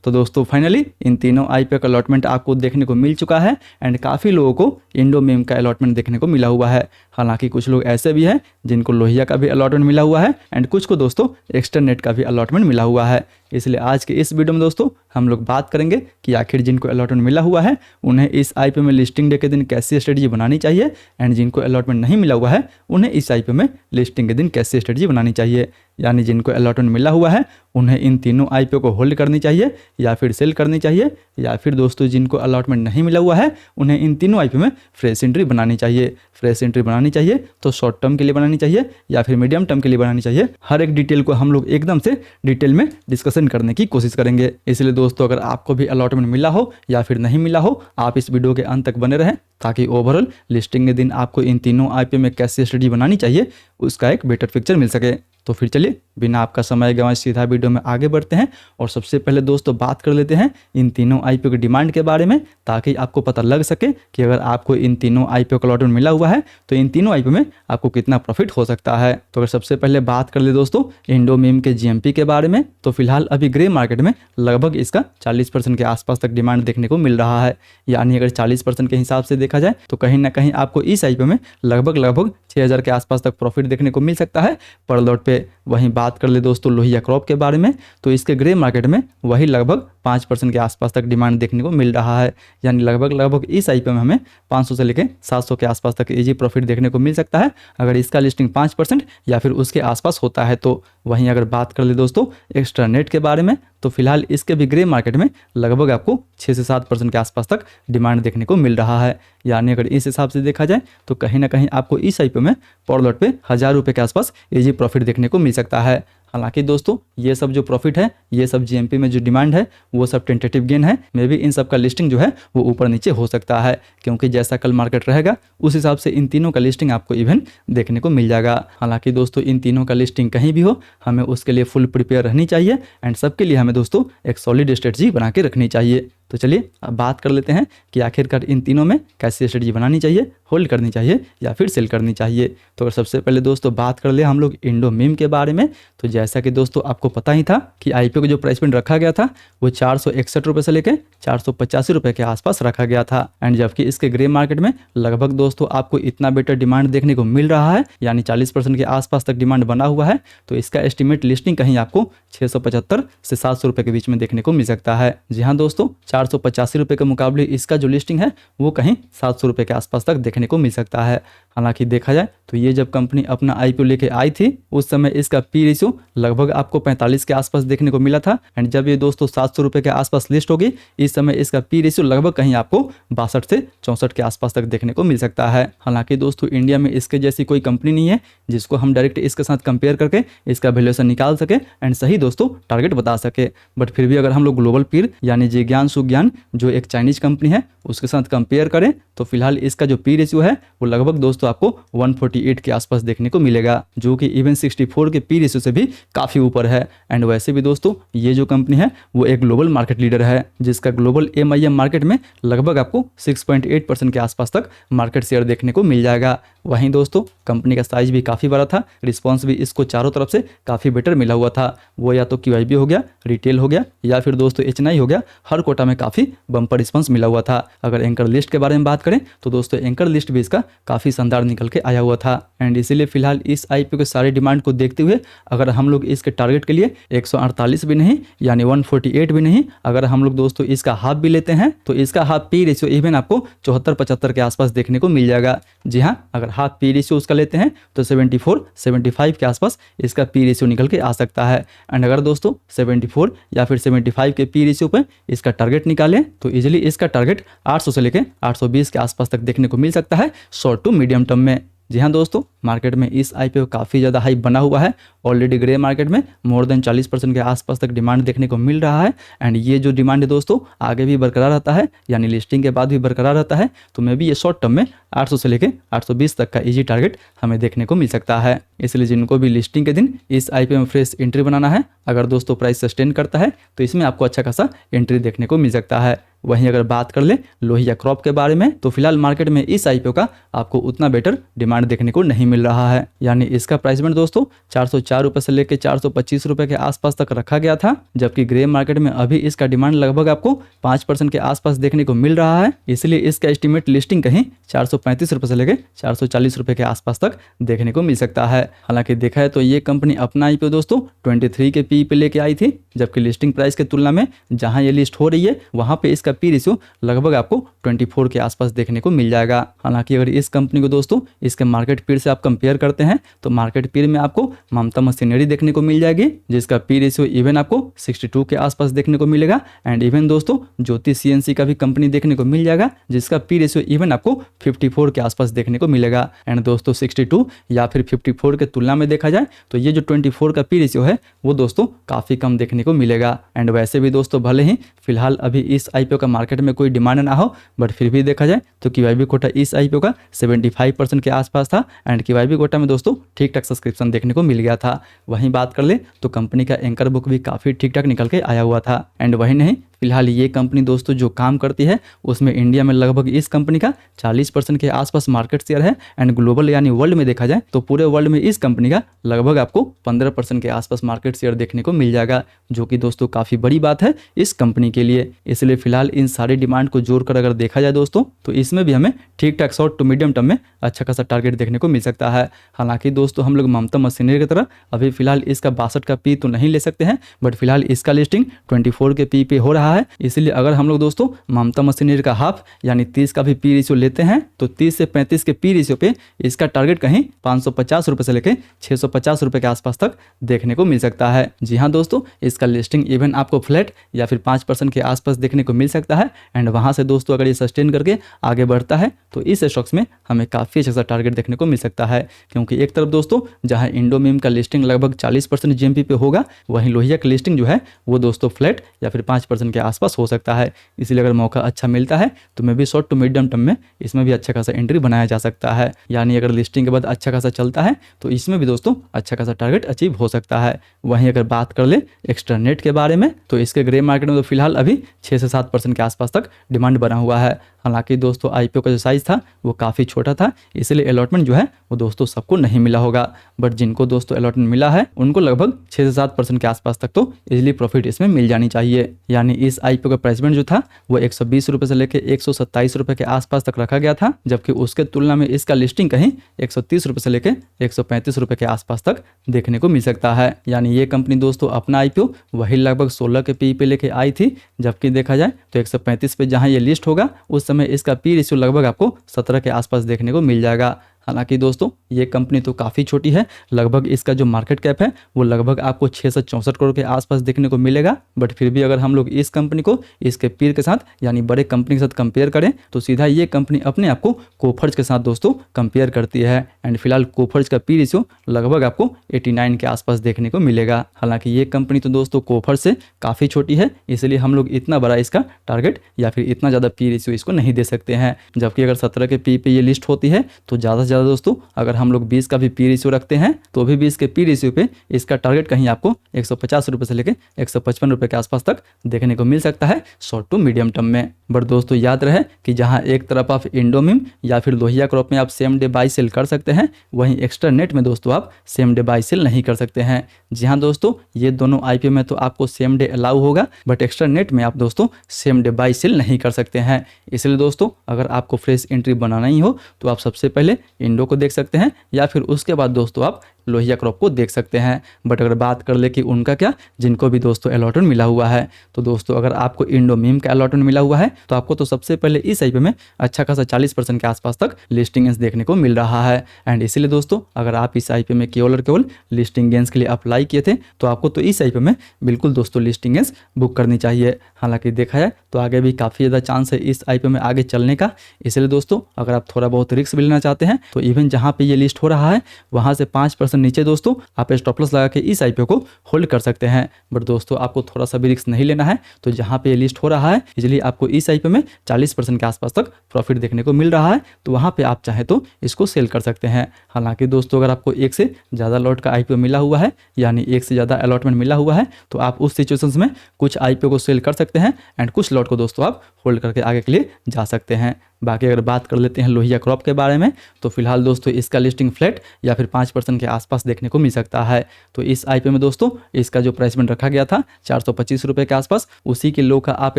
तो दोस्तों finally in तीनों आईपीओ का अलॉटमेंट आपको देखने को मिल चुका है एंड काफ़ी लोगों को इंडोमेम का अलॉटमेंट देखने को मिला हुआ है। हालांकि कुछ लोग ऐसे भी हैं जिनको लोहिया का भी अलॉटमेंट मिला हुआ है एंड कुछ को दोस्तों एक्सटर्नेट का भी अलॉटमेंट मिला हुआ है। इसलिए आज के इस वीडियो में दोस्तों हम लोग बात करेंगे कि आखिर जिनको अलॉटमेंट मिला हुआ है उन्हें इस आईपीओ में लिस्टिंग डे के दिन कैसी स्ट्रेटजी बनानी चाहिए एंड जिनको अलॉटमेंट नहीं मिला हुआ है उन्हें इस आईपीओ में लिस्टिंग के दिन कैसी स्ट्रेटजी बनानी चाहिए। यानी जिनको अलॉटमेंट मिला हुआ है उन्हें इन तीनों आईपीओ को होल्ड करनी चाहिए या फिर सेल करनी चाहिए, या फिर दोस्तों जिनको अलॉटमेंट नहीं मिला हुआ है उन्हें इन तीनों आईपीओ में फ्रेश एंट्री बनानी चाहिए। फ्रेश एंट्री बनानी चाहिए तो शॉर्ट टर्म के लिए बनानी चाहिए या फिर मीडियम टर्म के लिए बनानी चाहिए। हर एक डिटेल को हम लोग एकदम से डिटेल में डिस्कशन करने की कोशिश करेंगे। इसलिए दोस्तों अगर आपको भी अलॉटमेंट मिला हो या फिर नहीं मिला हो, आप इस वीडियो के अंत तक बने रहें ताकि ओवरऑल लिस्टिंग के दिन आपको इन तीनों आईपीओ में कैसे स्ट्रेटजी बनानी चाहिए उसका एक बेटर पिक्चर मिल सके। तो फिर चलिए बिना आपका समय गंवाए सीधा वीडियो में आगे बढ़ते हैं और सबसे पहले दोस्तों बात कर लेते हैं इन तीनों आईपीओ की डिमांड के बारे में, ताकि आपको पता लग सके कि अगर आपको इन तीनों आईपीओ का अलॉटमेंट मिला हुआ है तो इन तीनों आईपीओ में आपको कितना प्रॉफिट हो सकता है। तो अगर सबसे पहले बात कर ले दोस्तों इंडोमेम के जीएमपी के बारे में, तो फिलहाल अभी ग्रे मार्केट में लगभग इसका 40% के आसपास तक डिमांड देखने को मिल रहा है। यानी अगर 40% के हिसाब से देखा जाए तो कहीं ना कहीं आपको इस आईपीओ में लगभग 6000 के आसपास तक प्रॉफिट देखने को मिल सकता है पर लॉट पे। वहीं बात कर ले दोस्तों लोहिया क्रॉप के बारे में, तो इसके ग्रे मार्केट में वही लगभग 5% के आसपास तक डिमांड देखने को मिल रहा है। यानी लगभग इस आईपीओ में हमें 500 से लेकर 700 के आसपास तक इजी प्रॉफिट देखने को मिल सकता है अगर इसका लिस्टिंग 5% या फिर उसके आसपास होता है तो। वहीं अगर बात कर ले दोस्तों एक्सटर्नेट के बारे में, तो फिलहाल इसके भी ग्रे मार्केट में लगभग आपको 6 से 7% के आसपास तक डिमांड देखने को मिल रहा है। यानी अगर इस हिसाब से देखा जाए तो कहीं ना कहीं आपको इस आईपीओ में पर लॉट पे 1000 रुपये के आसपास इजी प्रॉफिट देखने को मिल सकता है। हालांकि दोस्तों ये सब जो प्रॉफिट है, ये सब जीएमपी में जो डिमांड है वो सब टेंटेटिव गेन है। मे भी इन सब का लिस्टिंग जो है वो ऊपर नीचे हो सकता है, क्योंकि जैसा कल मार्केट रहेगा उस हिसाब से इन तीनों का लिस्टिंग आपको इवन देखने को मिल जाएगा। हालांकि दोस्तों इन तीनों का लिस्टिंग कहीं भी हो, हमें उसके लिए फुल प्रिपेयर रहनी चाहिए एंड सबके लिए हमें दोस्तों एक सॉलिड स्ट्रेटजी बना के रखनी चाहिए। तो चलिए अब बात कर लेते हैं कि आखिरकार इन तीनों में कैसी स्ट्रेटजी बनानी चाहिए, होल्ड करनी चाहिए या फिर सेल करनी चाहिए। तो अगर सबसे पहले दोस्तों बात कर ले हम लोग इंडोमेम के बारे में, तो जैसा कि दोस्तों आपको पता ही था कि आईपीओ का जो प्राइस पॉइंट रखा गया था वो 461 रुपये से लेकर 485 रुपये के आसपास रखा गया था। एंड जबकि इसके ग्रे मार्केट में लगभग दोस्तों आपको इतना बेटर डिमांड देखने को मिल रहा है, यानी 40% के आसपास तक डिमांड बना हुआ है। तो इसका एस्टिमेट लिस्टिंग कहीं आपको 675 से 700 रुपये के बीच में देखने को मिल सकता है। जी हाँ दोस्तों, 485 रुपये के मुकाबले इसका जो लिस्टिंग है वो कहीं 700 रुपये के आसपास तक देखने को मिल सकता है। हालांकि देखा जाए तो ये जब कंपनी अपना आईपीओ लेके आई थी उस समय इसका पी रेशियो लगभग आपको 45 के आसपास देखने को मिला था। एंड जब ये दोस्तों 700 रुपये के आसपास लिस्ट होगी, इस समय इसका पी रेशियो लगभग कहीं आपको 62 से 64 के आसपास तक देखने को मिल सकता है। हालांकि दोस्तों इंडिया में इसके जैसी कोई कंपनी नहीं है जिसको हम डायरेक्ट इसके साथ कंपेयर करके इसका वैल्यूएशन निकाल सके एंड सही दोस्तों टारगेट बता सके। बट फिर भी अगर हम लोग ग्लोबल पीर यानी जिज्ञान सुज्ञान जो एक चाइनीज कंपनी है उसके साथ कंपेयर करें तो फिलहाल इसका जो पी रेशियो है वो लगभग दोस्तों आपको 148 के आसपास देखने को मिलेगा, जो कि इवन 64 के पी रेशियो से भी काफ़ी ऊपर है। एंड वैसे भी दोस्तों ये जो कंपनी है वो एक ग्लोबल मार्केट लीडर है, जिसका ग्लोबल एमआईएम मार्केट में लगभग आपको 6.8% के आसपास तक मार्केट शेयर देखने को मिल जाएगा। वहीं दोस्तों कंपनी का साइज भी काफ़ी बड़ा था, रिस्पॉन्स भी इसको चारों तरफ से काफ़ी बेटर मिला हुआ था। वो या तो QIB हो गया, रिटेल हो गया या फिर दोस्तों HNI हो गया, हर कोटा में काफ़ी बम्पर रिस्पॉन्स मिला हुआ था। अगर एंकर लिस्ट के बारे में बात करें तो दोस्तों एंकर लिस्ट भी इसका काफ़ी शानदार निकल के आया हुआ था। एंड इसीलिए फिलहाल इस आईपीओ के सारे डिमांड को देखते हुए अगर हम लोग इसके टारगेट के लिए 148 भी नहीं यानी 148 भी नहीं, अगर हम लोग दोस्तों इसका हाफ भी लेते हैं तो इसका हाफ पी रेशियो इवन आपको 74-75 के आसपास देखने को मिल जाएगा। जी हाँ, अगर हाफ पी रेशियो उसका लेते हैं तो 74-75 के आसपास इसका पी रेशियो निकल के आ सकता है। एंड अगर दोस्तों 74 या फिर 75 के पी रेशियो पे इसका टारगेट निकालें तो इजीली इसका टारगेट 800 से लेकर 820 के आसपास तक देखने को मिल सकता है शॉर्ट टू मीडियम टर्म में। जी हाँ दोस्तों, मार्केट में इस आईपीओ काफ़ी ज़्यादा हाइप बना हुआ है। ऑलरेडी ग्रे मार्केट में मोर देन 40% के आसपास तक डिमांड देखने को मिल रहा है। एंड ये जो डिमांड है दोस्तों आगे भी बरकरार रहता है, यानी लिस्टिंग के बाद भी बरकरार रहता है। तो मे भी ये शॉर्ट टर्म में 800 से लेकर 820 तक का इजी टारगेट हमें देखने को मिल सकता है। इसलिए जिनको भी लिस्टिंग के दिन इस आईपीओ में फ्रेश एंट्री बनाना है, अगर दोस्तों प्राइस सस्टेन करता है तो इसमें आपको अच्छा खासा एंट्री देखने को मिल सकता है। वहीं अगर बात कर ले लोहिया क्रॉप के बारे में, तो फिलहाल मार्केट में इस आईपीओ का आपको उतना बेटर डिमांड देखने को नहीं मिल रहा है। यानी इसका प्राइस बैंड दोस्तों 404 रुपये से लेकर 425 रुपये के आसपास तक रखा गया था, जबकि ग्रे मार्केट में अभी इसका डिमांड लगभग आपको 5% के आसपास देखने को मिल रहा है। इसलिए इसका एस्टिमेट लिस्टिंग कहीं 435 रुपये से लेकर 440 रुपये के आसपास तक देखने को मिल सकता है। हालांकि देखा है तो ये कंपनी अपना आईपीओ दोस्तों 23 के पी पे लेके आई थी, जबकि लिस्टिंग प्राइस के तुलना में जहां ये लिस्ट हो रही है वहां पे इसका पी रेशियो लगभग आपको 24 के आसपास देखने को मिल जाएगा। हालांकि अगर इस कंपनी को दोस्तों इसके मार्केट पीर से आप कंपेयर करते हैं तो मार्केट पीर में आपको ममता मशीनरी देखने को मिल जाएगी, जिसका पी रेशियो इवन आपको 62 के आसपास देखने को मिलेगा। एंड इवन दोस्तों ज्योति सीएनसी का भी कंपनी देखने को मिल जाएगा, जिसका पी रेशियो इवन आपको 54 के आसपास देखने को मिलेगा। एंड दोस्तों 62 या फिर 54 के तुलना में देखा जाए तो ये जो 24 का पी रेशियो है वो दोस्तों काफी कम देखने को मिलेगा। एंड वैसे भी दोस्तों भले ही फिलहाल अभी इस आईपीओ का मार्केट में कोई डिमांड ना हो, बट फिर भी देखा जाए तो केवाईबी कोटा इस आईपीओ का 75% के आसपास था। एंड केवाईबी कोटा में दोस्तों ठीक ठाक सब्सक्रिप्शन देखने को मिल गया था। वहीं बात कर ले तो कंपनी का एंकर बुक भी काफी ठीक ठाक निकल के आया हुआ था। एंड वही नहीं, फिलहाल ये कंपनी दोस्तों जो काम करती है उसमें इंडिया में लगभग इस कंपनी का 40% के आसपास मार्केट शेयर है। एंड ग्लोबल यानी वर्ल्ड में देखा जाए तो पूरे वर्ल्ड में इस कंपनी का लगभग आपको 15% के आसपास मार्केट शेयर देखने को मिल जाएगा, जो कि दोस्तों काफ़ी बड़ी बात है इस कंपनी के लिए। इसलिए फिलहाल इन सारी डिमांड को जोड़कर अगर देखा जाए दोस्तों तो इसमें भी हमें ठीक ठाक शॉर्ट टू मीडियम टर्म में अच्छा खासा टारगेट देखने को मिल सकता है। हालांकि दोस्तों हम लोग ममता मशीनरी की तरह अभी फिलहाल इसका 62 का पी तो नहीं ले सकते हैं, बट फिलहाल इसका लिस्टिंग 24 के पी पे हो रहा है। इसलिए अगर हम लोग दोस्तों ममता मशीनरी का हाफ यानी 30 का भी पी रेशियो लेते हैं तो 30 से 35 के पी रेशियो पे इसका टारगेट कहीं 550 रुपये से लेकर 650 रुपये के आसपास तक देखने को मिल सकता है। जी हाँ दोस्तों, इसका लिस्टिंग इवन आपको फ्लैट या फिर 5% के आसपास देखने को मिल सकता है। एंड वहाँ से दोस्तों अगर ये सस्टेन करके आगे बढ़ता है तो इस स्टॉक्स में हमें काफ़ी अच्छा सा टारगेट देखने को मिल सकता है, क्योंकि एक तरफ दोस्तों जहाँ इंडोमिम का लिस्टिंग लगभग 40% जीएमपी पे होगा, वहीं लोहिया का लिस्टिंग जो है वो दोस्तों फ्लैट या फिर 5% के आसपास हो सकता है। इसलिए अगर मौका अच्छा मिलता है तो मैं भी शॉर्ट टू मीडियम टर्म में इसमें भी अच्छा खासा एंट्री बनाया जा सकता है। यानी अगर लिस्टिंग के बाद अच्छा खासा चलता है तो इसमें भी दोस्तों अच्छा खासा टारगेट अचीव हो सकता है। वहीं अगर बात कर ले एक्स्ट्रानेट के बारे में तो इसके ग्रे मार्केट में तो फिलहाल अभी 6 से 7% के आसपास तक डिमांड बना हुआ है। हालांकि दोस्तों आईपीओ का जो साइज था वो काफ़ी छोटा था, इसलिए अलॉटमेंट जो है वो दोस्तों सबको नहीं मिला होगा, बट जिनको दोस्तों अलॉटमेंट मिला है उनको लगभग 6 से 7% के आसपास तक तो इजीली प्रॉफिट इसमें मिल जानी चाहिए। यानी इस आईपीओ का प्राइस बैंड जो था वो 120 रुपये से लेकर 127 रुपये के आसपास तक रखा गया था, जबकि उसके तुलना में इसका लिस्टिंग कहीं 130 रुपये से लेकर 135 रुपये के आसपास तक देखने को मिल सकता है। यानी ये कंपनी दोस्तों अपना आईपीओ वही लगभग 16 के पी पे लेके आई थी, जबकि देखा जाए तो 135 पे जहां ये लिस्ट होगा उस समय इसका पी रेशियो लगभग आपको 17 के आसपास देखने को मिल जाएगा। हालांकि दोस्तों ये कंपनी तो काफ़ी छोटी है, लगभग इसका जो मार्केट कैप है वो लगभग आपको 6 से 64 करोड़ के आसपास देखने को मिलेगा, बट फिर भी अगर हम लोग इस कंपनी को इसके पीर के साथ यानी बड़े कंपनी के साथ कंपेयर करें तो सीधा ये कंपनी अपने आप को कोफर्ज के साथ दोस्तों कंपेयर करती है। एंड फिलहाल कोफर्ज का पी रेशियो लगभग आपको 89 के आसपास देखने को मिलेगा। हालांकि ये कंपनी तो दोस्तों कोफर्ज से काफ़ी छोटी है, इसलिए हम लोग इतना बड़ा इसका टारगेट या फिर इतना ज़्यादा पी रेशियो इसको नहीं दे सकते हैं। जबकि अगर 17 के पी पे ये लिस्ट होती है तो ज़्यादा दोस्तों अगर हम लोग 20 का भी पी रेशियो रखते हैं तो भी 20 के पी रेशियो पे इसका टारगेट कहीं आपको 150 रुपये से लेकर 155 रुपये के आसपास तक देखने को मिल सकता है शॉर्ट टू मीडियम टर्म में। बट दोस्तों याद रहे कि जहां एक तरफ आप इंडोमिम या फिर लोहिया क्रॉप में आप सेम डे बाई सेल कर सकते हैं, वहीं एक्स्ट्रा नेट में दोस्तों आप सेम डे बाई सेल नहीं कर सकते हैं। जी हाँ दोस्तों, ये दोनों आईपीओ में तो आपको सेम डे अलाउ होगा, बट एक्स्ट्रा नेट में आप दोस्तों सेम डे बाई सेल नहीं कर सकते हैं। इसलिए दोस्तों अगर आपको फ्रेश एंट्री बनाना ही हो तो आप सबसे पहले इंडो को देख सकते हैं या फिर उसके बाद दोस्तों आप लोहिया क्रॉप को देख सकते हैं। बट अगर बात कर ले कि उनका क्या, जिनको भी दोस्तों अलॉटमेंट मिला हुआ है, तो दोस्तों अगर आपको इंडोमिम का अलॉटमेंट मिला हुआ है तो आपको तो सबसे पहले इस आईपीओ में अच्छा खासा 40% के आसपास तक लिस्टिंग गेंस देखने को मिल रहा है। एंड इसीलिए दोस्तों अगर आप इस आईपीओ में केवल और केवल लिस्टिंग गेंस के लिए अप्लाई किए थे तो आपको तो इस आईपीओ में बिल्कुल दोस्तों लिस्टिंग गेंस बुक करनी चाहिए। हालांकि देखा जाए तो आगे भी काफ़ी ज़्यादा चांस है इस आईपीओ में आगे चलने का। इसलिए दोस्तों अगर आप थोड़ा बहुत रिस्क भी लेना चाहते हैं तो इवन जहाँ पे ये लिस्ट हो रहा है वहाँ से 5% 5% नीचे दोस्तों आप स्टॉप लॉस लगा के इस आईपीओ को होल्ड कर सकते हैं। बट दोस्तों आपको थोड़ा सा भी रिस्क नहीं लेना है, तो जहाँ पे लिस्ट हो रहा है इसलिए आपको इस आईपीओ में 40% के आसपास तक प्रॉफिट देखने को मिल रहा है, तो वहाँ पे आप चाहे तो इसको सेल कर सकते हैं। हालांकि दोस्तों अगर आपको एक से ज़्यादा लॉट का आईपीओ मिला हुआ है, यानी एक से ज़्यादा अलॉटमेंट मिला हुआ है, तो आप उस सिचुएशंस में कुछ आईपीओ को सेल कर सकते हैं एंड कुछ लॉट को दोस्तों आप होल्ड करके आगे के लिए जा सकते हैं। बाकी अगर बात कर लेते हैं लोहिया क्रॉप के बारे में, तो फिलहाल दोस्तों इसका लिस्टिंग फ्लैट या फिर 5% के आसपास देखने को मिल सकता है। तो इस आईपीओ में दोस्तों इसका जो प्राइस बैंड रखा गया था 425 रुपये के आसपास, उसी के लो का आप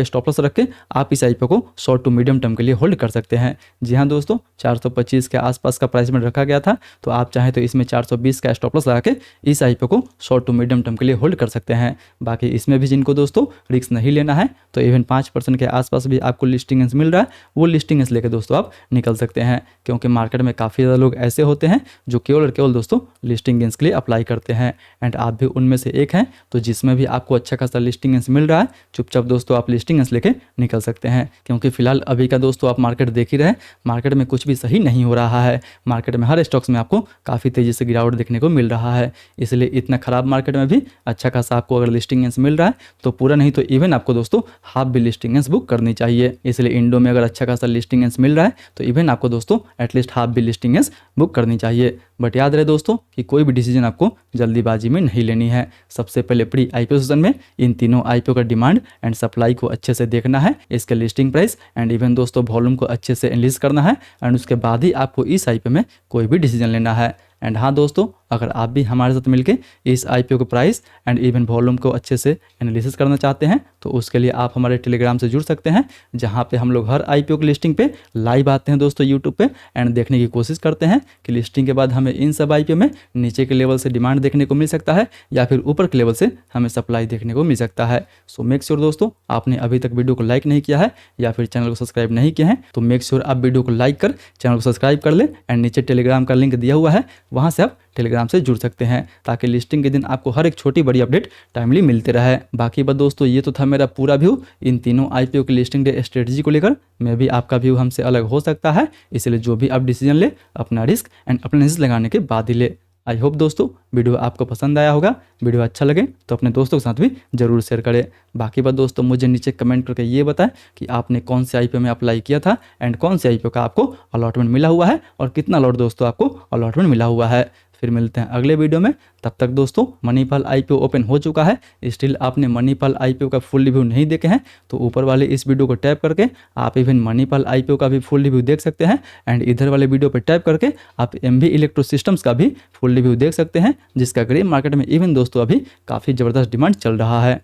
स्टॉप लॉस रख के आप इस आईपीओ को शॉर्ट टू मीडियम टर्म के लिए होल्ड कर सकते हैं। जी हाँ दोस्तों, 425 के आसपास का प्राइस बैंड रखा गया था, तो आप चाहें तो इसमें 420 का स्टॉप लॉस लगा के इस आईपीओ को शॉर्ट टू मीडियम टर्म के लिए होल्ड कर सकते हैं। बाकी इसमें भी जिनको दोस्तों रिस्क नहीं लेना है, तो इवन 5% के आसपास भी आपको लिस्टिंग मिल रहा है, वो लिस्टिंग लेके दोस्तों आप निकल सकते हैं। क्योंकि मार्केट में काफ़ी ज़्यादा लोग ऐसे होते हैं जो केवल और केवल दोस्तों लिस्टिंग गेंस के लिए अप्लाई करते हैं, एंड आप भी उनमें से एक हैं। तो जिसमें भी आपको अच्छा खासा लिस्टिंग गेंस मिल रहा है, चुपचाप दोस्तों आप लिस्टिंग गेंस लेके निकल सकते हैं। क्योंकि फिलहाल अभी का दोस्तों आप मार्केट देख ही रहे, मार्केट में कुछ भी सही नहीं हो रहा है। मार्केट में हर स्टॉक्स में आपको काफ़ी तेज़ी से गिरावट देखने को मिल रहा है। इसलिए इतना खराब मार्केट में भी अच्छा खासा आपको अगर लिस्टिंग गेंस मिल रहा है, तो पूरा नहीं तो इवन आपको दोस्तों हाफ भी लिस्टिंग गेंस बुक करनी चाहिए। इसलिए इंडो में अगर अच्छा खासा लिस्टिंग गेंस मिल रहा है, तो इवन आपको दोस्तों एटलीस्ट हाफ भी लिस्टिंग बुक करनी चाहिए। बट याद रहे दोस्तों कि कोई भी डिसीजन आपको जल्दीबाजी में नहीं लेनी है। सबसे पहले प्री आईपीओ सेशन में इन तीनों आईपीओ का डिमांड एंड सप्लाई को अच्छे से देखना है, इसके लिस्टिंग प्राइस एंड इवन दोस्तों वॉल्यूम को अच्छे से एनालिसिस करना है, एंड उसके बाद ही आपको इस आईपीओ में कोई भी डिसीजन लेना है। एंड हाँ दोस्तों, अगर आप भी हमारे साथ मिलकर इस आईपीओ के प्राइस एंड इवन वॉल्यूम को अच्छे से एनालिसिस करना चाहते हैं, तो उसके लिए आप हमारे टेलीग्राम से जुड़ सकते हैं, जहां पे हम लोग हर आईपीओ की लिस्टिंग पे लाइव आते हैं दोस्तों यूट्यूब पे, एंड देखने की कोशिश करते हैं कि लिस्टिंग के बाद हमें इन सब आईपीओ में नीचे के लेवल से डिमांड देखने को मिल सकता है या फिर ऊपर के लेवल से हमें सप्लाई देखने को मिल सकता है। सो मेक श्योर दोस्तों, आपने अभी तक वीडियो को लाइक नहीं किया है या फिर चैनल को सब्सक्राइब नहीं किया है, तो मेक श्योर आप वीडियो को लाइक कर चैनल को सब्सक्राइब कर ले, एंड नीचे टेलीग्राम का लिंक दिया हुआ है, वहाँ से आप टेलीग्राम से जुड़ सकते हैं, ताकि लिस्टिंग के दिन आपको हर एक छोटी बड़ी अपडेट टाइमली मिलते रहे। बाकी बात दोस्तों, ये तो था मेरा पूरा व्यू इन तीनों आईपीओ की लिस्टिंग डे स्ट्रेटजी को लेकर। मैं भी आपका व्यू हमसे अलग हो सकता है, इसलिए जो भी आप डिसीजन ले अपना रिस्क एंड अपना एनालिसिस लगाने के बाद ही ले। आई होप दोस्तों वीडियो आपको पसंद आया होगा। वीडियो अच्छा लगे तो अपने दोस्तों के साथ भी जरूर शेयर करें। बाकी बात दोस्तों, मुझे नीचे कमेंट करके ये बताएं कि आपने कौन से आईपीओ में अप्लाई किया था एंड कौन से आईपीओ का आपको अलॉटमेंट मिला हुआ है और कितना लॉट दोस्तों आपको अलॉटमेंट मिला हुआ है। फिर मिलते हैं अगले वीडियो में। तब तक दोस्तों मनीपाल आईपीओ ओपन हो चुका है, स्टिल आपने मनीपाल आईपीओ का फुल रिव्यू नहीं देखे हैं, तो ऊपर वाले इस वीडियो को टैप करके आप इवन मनीपाल आईपीओ का भी फुल रिव्यू देख सकते हैं, एंड इधर वाले वीडियो पर टैप करके आप एमवी इलेक्ट्रो सिस्टम्स का भी फुल रिव्यू देख सकते हैं, जिसका ग्रे मार्केट में इवन दोस्तों अभी काफ़ी ज़बरदस्त डिमांड चल रहा है।